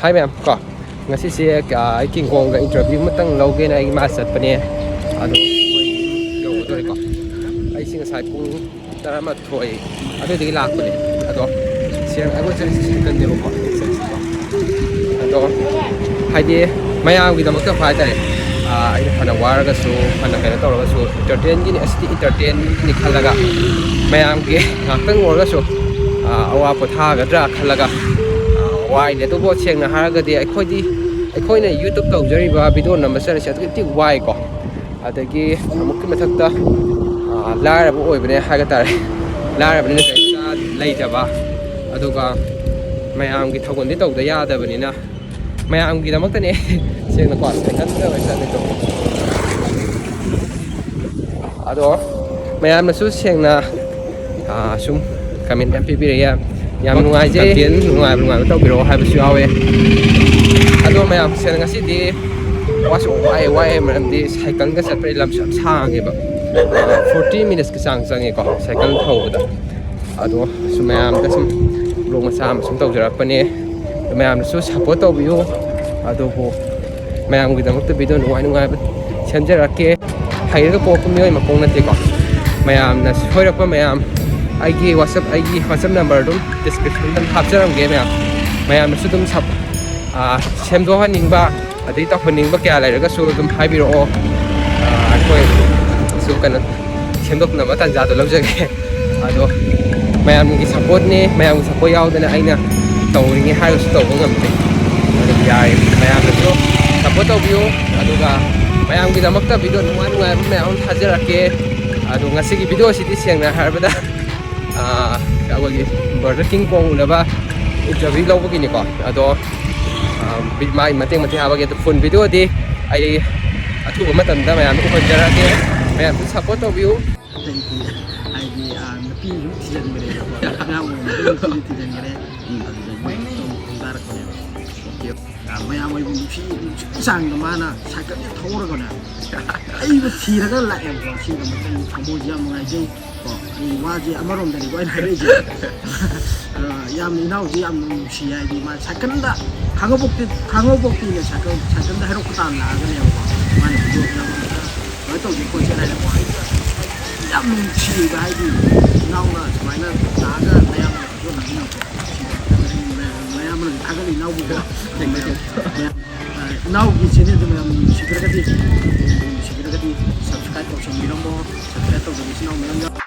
Hi ma'am, ko. Ngasi si ay king kong ga interview matang lawge na ay masat pa niya. Ano yo do ko. Ay singa sai pung taramat ko ay ado di lak pa ni. Ado siya ay mo si kan dero ko. Ado haidi mayam gi damak ta fa tare. Ay hana waraga so hana kana tawraga so entertain gi ni asti entertain ni khalaga mayam gi ngakang waraga so awa potha ga dra khalaga why ne to bo cheng na har ga de ai khoi na YouTube tau jari ba video number sa cha ti why ko adagi amuk ki mathak ta la ra bo oi bane ha ga tare la ra bane sa lai ja ba aduga mayam gi thogon di tau da ya da bani na mayam gi damak ta ne cheng na ko sa kan da sa ne to ado mayam na su cheng na sum comment mp bi ya yam nungai je tien nungai tau biro ha bisu awe ado mayam sen ngasi di wasu wai maram di cycle ga sapre lam sang ge ba 40 minutes ka sang sang ko cycle thau da ado su mayam da sum long masam sum tau jara pane mayam su support tau biu ado bo mayam gi damak ta video nungai chen jara ke hai ga po kum yoi ma pong na te ko mayam na hoirak pa mayam aigi WhatsApp number dum description dum hapjaram ge mayam su dum sap semdo ha ningba adai ta ningba kya lai raga su dum hai biro koi su kana semdok na matan ja do lawjage ado mayam gi support ne mayam gi support yaw dana aina tawring ge hayo su taw ngam te ado yai mayam su support taw bio aduga mayam gi damak ta video nungai mayam thajara ke ado ngasi gi video si ti siang na harbada Burger King kong ulaba interview lau begini ko ado mai mateng haba gitu phone video di ai atu ba matan da mayam ko jara ke mayam support to view ai di napi tijan mere ko na mo tijan mere dar ko ne okay mayam ai bu si sang da mana sakit thawra ko na ai ba thiraga la em ko si da mateng thamo jam ngai je waje amarom dari ko ai reje yam inau ji yam si ai di ma sakanda 강어복티 ne sakanda hero ko tan la ga ne ko man ko na ko to ji ko se na ko yam si ga ai di nau na mai na na ga na yam ko na ni ko na yam na ka ga ni nau bu ko nau gi se ne de yam si ga di subscribe ko se mi no mo subscribe to ga si nau